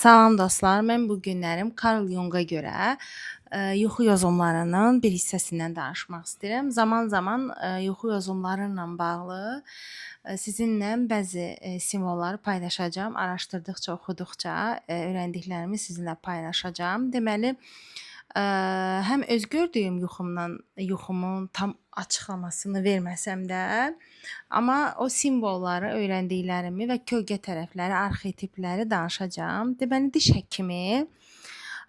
Salam dostlar, mən bu günlərim Karl Jung'a görə yuxu yozumlarının bir hissəsindən danışmaq istəyirəm. Zaman-zaman yuxu yozumları ilə bağlı sizinlə bəzi simvolları paylaşacağam. Araşdırdıqca, oxuduqca öyrəndiklərimi sizinlə paylaşacağam. Deməli, həm öz gördüyüm yuxumun tam açıqlamasını verməsəm də, amma o simvolları, öyrəndiklərimi və kölgə tərəfləri, arxetipləri danışacağam. Deməli, diş həkimi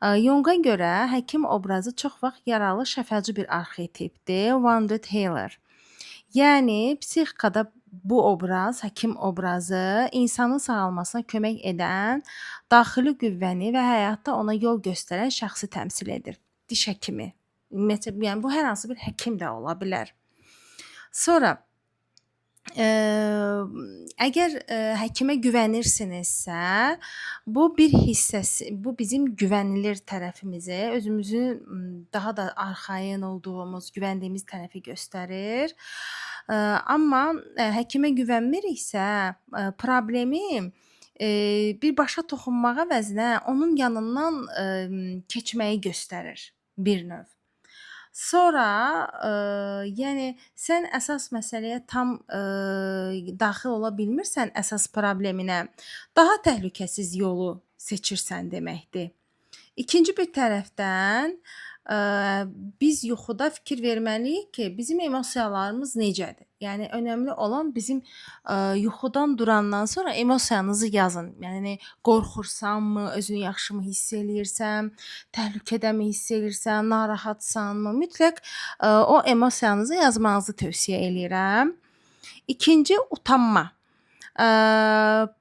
Jung'a görə həkim obrazı çox vaxt yaralı, şəfəci bir arxetipdir. Wounded healer. Yəni, psixikada bu obraz, həkim obrazı insanın sağalmasına kömək edən, daxili qüvvəni və həyatda ona yol göstərən şəxsi təmsil edir. Diş həkimi. Ümumiyyətlə, yəni bu hər hansı bir həkim də ola bilər. Sonra əgər həkimə güvənirsinizsə, bu bir hissəsi, bu bizim güvənilir tərəfimizi, özümüzü daha da arxayın olduğumuz, güvəndiyimiz tərəfi göstərir. Amma həkimə güvənmiriksə, problemi birbaşa toxunmaq əvəzinə onun yanından keçməyi göstərir bir növ. Sonra, yəni sən əsas məsələyə tam daxil ola bilmirsən əsas probleminə, daha təhlükəsiz yolu seçirsən deməkdir. İkinci bir tərəfdən, biz yuxuda fikir verməliyik ki, bizim emosiyalarımız necədir? Yəni önəmli olan bizim yuxudan durandan sonra emosiyanızı yazın. Yəni qorxursanmı, özünü yaxşımı hiss eləyirsən, təhlükədəmi hiss eləyirsən, narahatsanmı? Mütləq o emosiyanızı yazmağınızı tövsiyə eləyirəm. İkinci, utanma.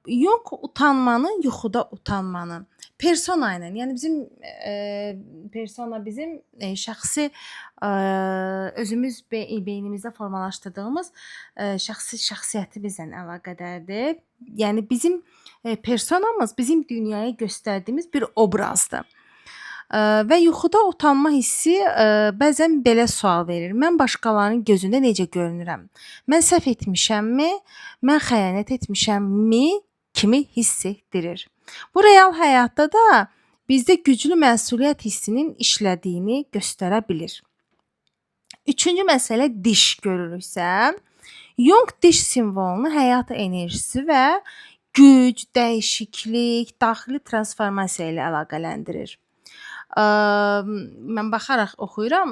Yox utanmanı, yuxuda utanmanı. Persona ilə, yəni bizim persona bizim şəxsi özümüz beynimizdə formalaşdırdığımız şəxsi şəxsiyyətimizlə əlaqədardır. Yəni bizim personamız bizim dünyaya göstərdiyimiz bir obrazdır. Və yuxuda utanma hissi bəzən belə sual verir. Mən başqalarının gözündə necə görünürəm? Mən səhv etmişəmmi? Mən xəyanət etmişəmmi? Kimi hiss etdirir. Bu real həyatda da bizdə güclü məsuliyyət hissinin işlədiyini göstərə bilir. Üçüncü məsələ diş görürüksə, Jung diş simvolunu həyat enerjisi və güc, dəyişiklik, daxili transformasiya ilə əlaqələndirir. Mən baxaraq oxuyuram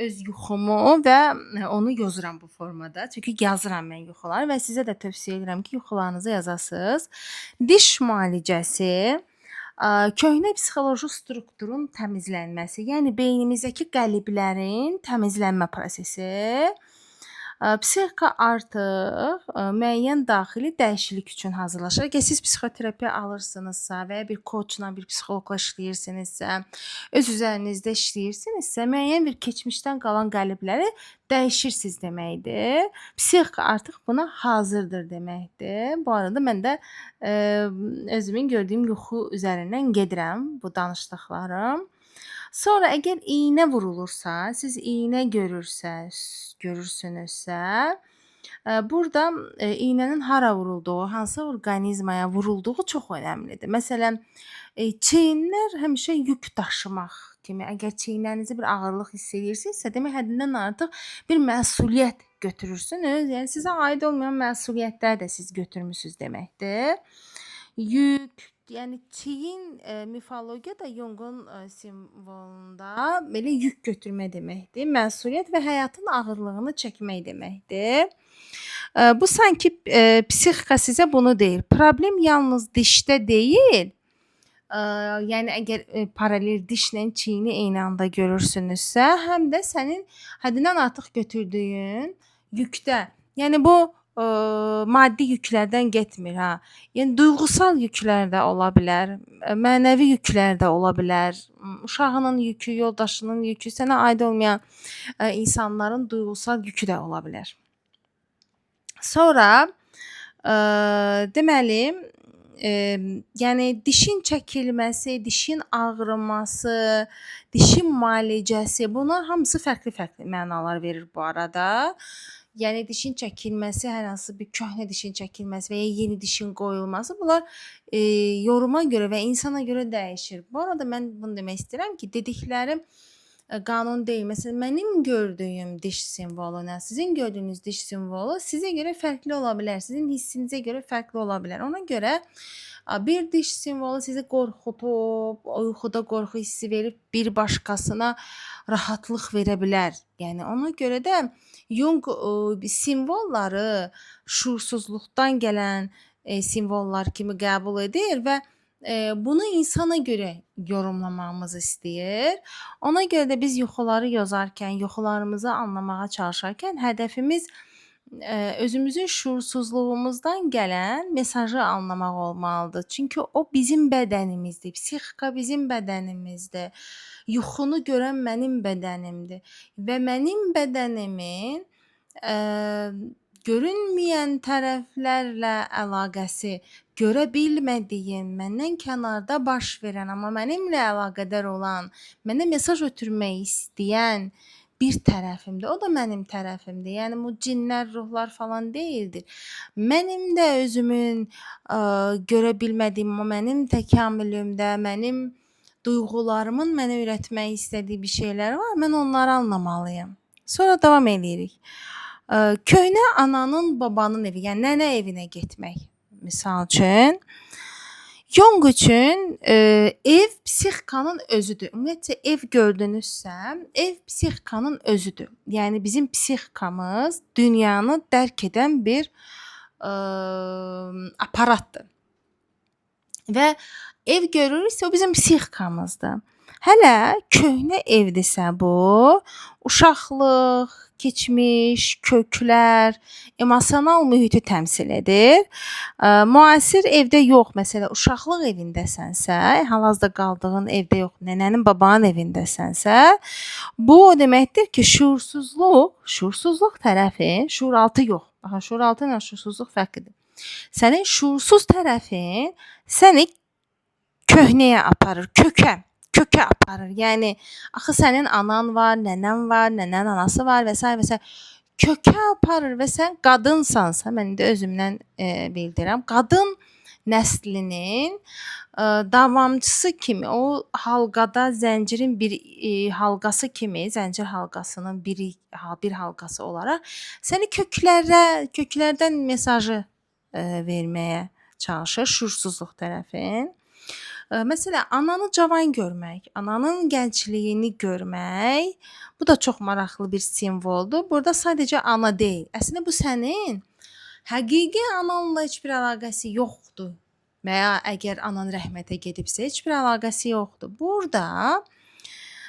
öz yuxumu və onu yozuram bu formada. Çünki yazıram mən yuxuları və sizə də tövsiyə edirəm ki, yuxularınızı yazasınız. Diş müalicəsi köhnə psixoloji strukturun təmizlənməsi, yəni beynimizdəki qəliblərin təmizlənmə prosesi. Psixika artıq müəyyən daxili dəyişiklik üçün hazırlaşır. Əgər siz psixoterapiya alırsınızsa və ya bir koçla, bir psixoloqla işləyirsinizsə, öz üzərinizdə işləyirsinizsə, müəyyən bir keçmişdən qalan qəlibləri dəyişirsiniz deməkdir. Psixika artıq buna hazırdır deməkdir. Bu arada mən də özümün gördüyüm yuxu üzərindən gedirəm bu danışdıqlarım. Sonra əgər iynə vurulursa, siz iynə görürsünüzsə, burada iynənin hara vurulduğu, hansı orqanizmaya vurulduğu çox önəmlidir. Məsələn, çiyinlər həmişə yük daşımaq kimi, əgər çiyinlərinizdə bir ağırlıq hiss edirsinizsə, demək həddindən artıq bir məsuliyyət götürürsünüz. Yəni sizə aid olmayan məsuliyyətləri də siz götürmüsünüz deməkdir. Yük, yəni çiyin mifologiyada Jung'un simvolunda belə yük götürmə deməkdir. Məsuliyyət və həyatın ağırlığını çəkmək deməkdir. Bu sanki psixika sizə bunu deyir. Problem yalnız dişdə deyil. Yəni əgər paralel dişlə çiyini eyni anda görürsünüzsə, həm də sənin həddindən artıq götürdüyün yükdə. Yəni bu maddi yüklərdən getmir ha. Yəni duyğusal yüklər də ola bilər, mənəvi yüklər də ola bilər. Uşağının yükü, yoldaşının yükü, sənə aid olmayan insanların duyğusal yükü də ola bilər. Sonra deməli, yəni dişin çəkilməsi, dişin ağrıması, dişin müalicəsi, bunlar hamısı fərqli-fərqli mənalar verir bu arada. Yəni dişin çəkilməsi, hər hansı bir köhnə dişin çəkilməsi və ya yeni dişin qoyulması bunlar yoruma görə və insana görə dəyişir. Bu arada mən bunu demək istəyirəm ki, dediklərim qanun deyil. Məsələn, mənim gördüyüm diş simvolu ilə sizin gördüyünüz diş simvolu sizə görə fərqli ola bilər. Sizin hissinizə görə fərqli ola bilər. Ona görə bir diş simvolu sizi qorxudub, yuxuda qorxu hissi verib bir başqasına rahatlıq verə bilər. Yəni ona görə də Jung simvolları şuursuzluqdan gələn simvollar kimi qəbul edir və bunu insana görə yorumlamamızı istəyir. Ona görə də biz yuxuları yazarkən, yuxularımızı anlamağa çalışarkən hədəfimiz özümüzün şuursuzluğumuzdan gələn mesajı anlamaq olmalıdır. Çünki o bizim bədənimizdir. Psixika bizim bədənimizdir. Yuxunu görən mənim bədənimdir və mənim bədənimin görünməyən tərəflərlə əlaqəsi, görə bilmədiyim, məndən kənarda baş verən, amma mənimlə əlaqədar olan, mənə mesaj ötürmək istəyən bir tərəfimdir. O da mənim tərəfimdir. Yəni bu cinlər, ruhlar falan deyildir. Mənim də özümün görə bilmədiyim, amma mənim təkamülümdə, mənim duyğularımın mənə öyrətmək istədiyi bir şeylər var. Mən onları anlamalıyam. Sonra davam eləyirik. Köhnə ananın, babanın evi, yəni nənə evinə getmək. Misal üçün, Jung üçün ev psixikanın özüdür. Ümumiyyətcə ev gördünüzsə, ev psixikanın özüdür. Yəni bizim psixikamız dünyanı dərk edən bir aparatdır. Və ev görürüksə o bizim psixikamızdır. Hələ köhnə evdirsə bu, uşaqlıq, keçmiş, köklər, emosional mühiti təmsil edir. Müasir evdə yox, məsələn, uşaqlıq evindəsənsə, hal-hazırda qaldığın evdə yox, nənənin, babanın evindəsənsə, bu o deməkdir ki, şuursuzluq tərəfin, şuuraltı yox. Baxın, şuuraltı ilə şuursuzluq fərqlidir. Sənin şuursuz tərəfin səni köhnəyə aparır, kökə aparır. Yəni axı sənin anan var, nənən var, nənənin anası var və s. və s. Kökə aparır və sən qadınsansa, mən indi özümdən bildirəm, qadın nəslinin davamçısı kimi, o halqada zəncirin bir halqası kimi, zəncir halqasının bir halqası olaraq səni köklərdən mesajı verməyə çalışır şuursuzluq tərəfin. Məsələn, ananı cavan görmək, ananın gəncliyini görmək, bu da çox maraqlı bir simvoldur. Burada sadəcə ana deyil. Əslində bu sənin həqiqi ananla heç bir əlaqəsi yoxdur. Və ya əgər anan rəhmətə gedibsə, heç bir əlaqəsi yoxdur. Burada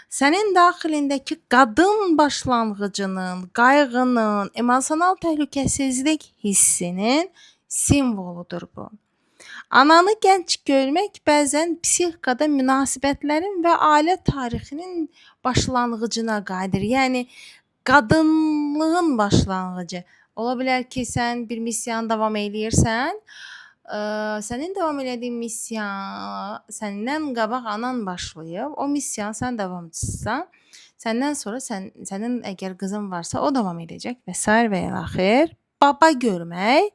sənin daxilindəki qadın başlanğıcının, qayğının, emosional təhlükəsizlik hissinin simvoludur bu. Ananı gənc görmək bəzən psixikada münasibətlərin və ailə tarixinin başlanğıcına qayıdır. Yəni qadınlığın başlanğıcı. Ola bilər ki, sən bir missiyanı davam eləyirsən, sənin davam elədiyin missiya səndən qabaq anan başlayıb, o missiyanın sən davamçısısan. Səndən sonra sənin əgər qızın varsa, o davam edəcək və s. və ilaxır. Baba görmək,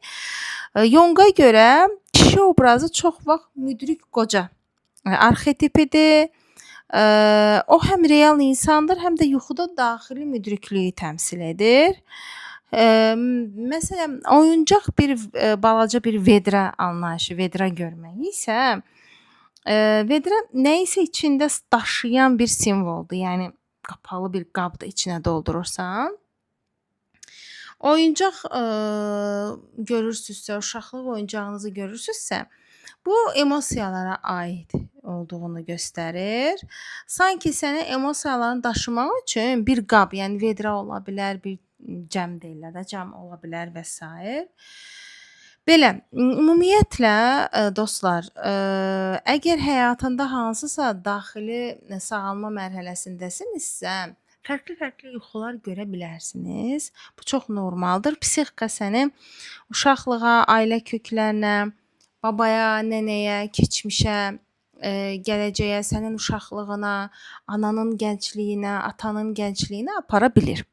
Jung'a görə kişi obrazı çox vaxt müdrik qoca arxetipidir. O həm real insandır, həm də yuxuda daxili müdrikliyi təmsil edir. Məsələn, oyuncaq bir balaca bir vedrə anlayışı, vedrə görmək isə vedrə nə isə içində daşıyan bir simvoldur. Yəni qapalı bir qabda içinə doldurursan. Oyuncaq görürsünüzsə, uşaqlıq oyuncağınızı görürsünüzsə, bu emosiyalara aid olduğunu göstərir. Sanki sənə emosiyalarını daşımaq üçün bir qab, yəni vedrə ola bilər, bir cəm deyirlər də, cəm ola bilər və s. Belə, ümumiyyətlə dostlar, əgər həyatında hansısa daxili sağalma mərhələsindəsinizsə, fərqli yuxular görə bilərsiniz. Bu çox normaldır. Psixika səni uşaqlığa, ailə köklərinə, babaya, nənəyə, keçmişə, gələcəyə, sənin uşaqlığına, ananın gəncliyinə, atanın gəncliyinə apara bilir.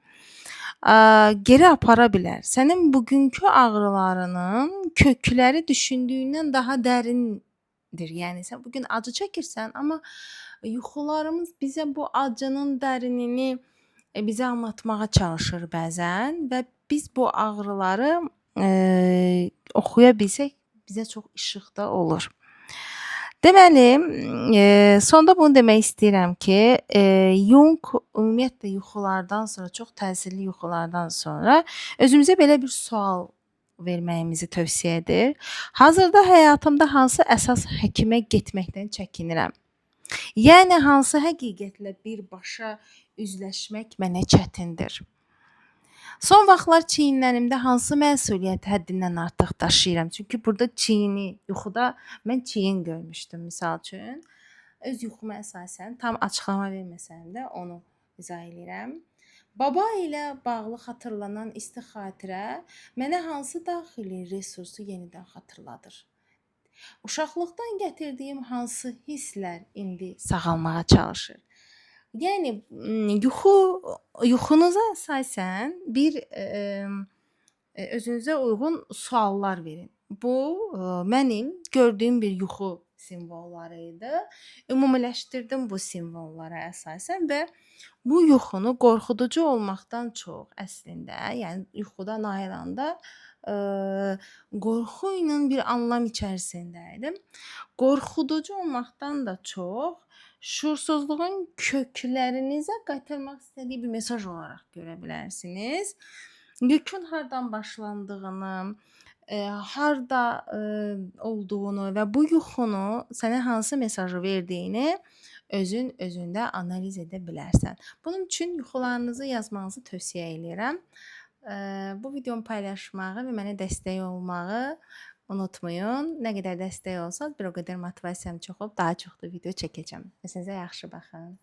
geri apara bilər. Sənin bugünkü ağrılarının kökləri düşündüyündən daha dərindir. Yəni sən bu gün acı çəkirsən, amma yuxularımız bizə bu acının dərinini bizə anlatmağa çalışır bəzən və biz bu ağrıları oxuya bilsək bizə çox işıq da olur. Deməli, sonda bunu demək istəyirəm ki, Jung ümumiyyətlə yuxulardan sonra, çox təsirli yuxulardan sonra özümüzə belə bir sual verməyimizi tövsiyə edir. Hazırda həyatımda hansı əsas həkimə getməkdən çəkinirəm? Yəni hansı həqiqətlə birbaşa üzləşmək mənə çətindir? Son vaxtlar çiyinlərimdə hansı məsuliyyət həddindən artıq daşıyıram? Çünki burada çiyini, yuxuda mən çiyin görmüşdüm misal üçün. Öz yuxuma əsasən tam açıqlama verməsəm də onu izah eləyirəm. Baba ilə bağlı xatırlanan isti xatirə mənə hansı daxili resursu yenidən xatırladır? Uşaqlıqdan gətirdiyim hansı hisslər indi sağalmağa çalışır? Yəni yuxunuza əsasən bir özünüzə uyğun suallar verin. Bu mənim gördüyüm bir yuxu simvolları idi. Ümumiləşdirdim bu simvollara əsasən və bu yuxunu qorxuducu olmaqdan çox əslində, yəni yuxudan ayılanda qorxu ilə bir anlam içərisində idim. Qorxuducu olmaqdan da çox şuursuzluğun köklərinizə qaytarmaq istədiyi bir mesaj olaraq görə bilərsiniz. Yükün hardan başlandığını, harda olduğunu və bu yuxunu sənə hansı mesajı verdiyini özün özündə analiz edə bilərsən. Bunun üçün yuxularınızı yazmağınızı tövsiyə edirəm. Bu videomu paylaşmağı və mənə dəstək olmağı unutmayın. Nə qədər dəstək olsanız, bir o qədər motivasiyam çox olub, daha çox da video çəkəcəm. Özünüzə yaxşı baxın.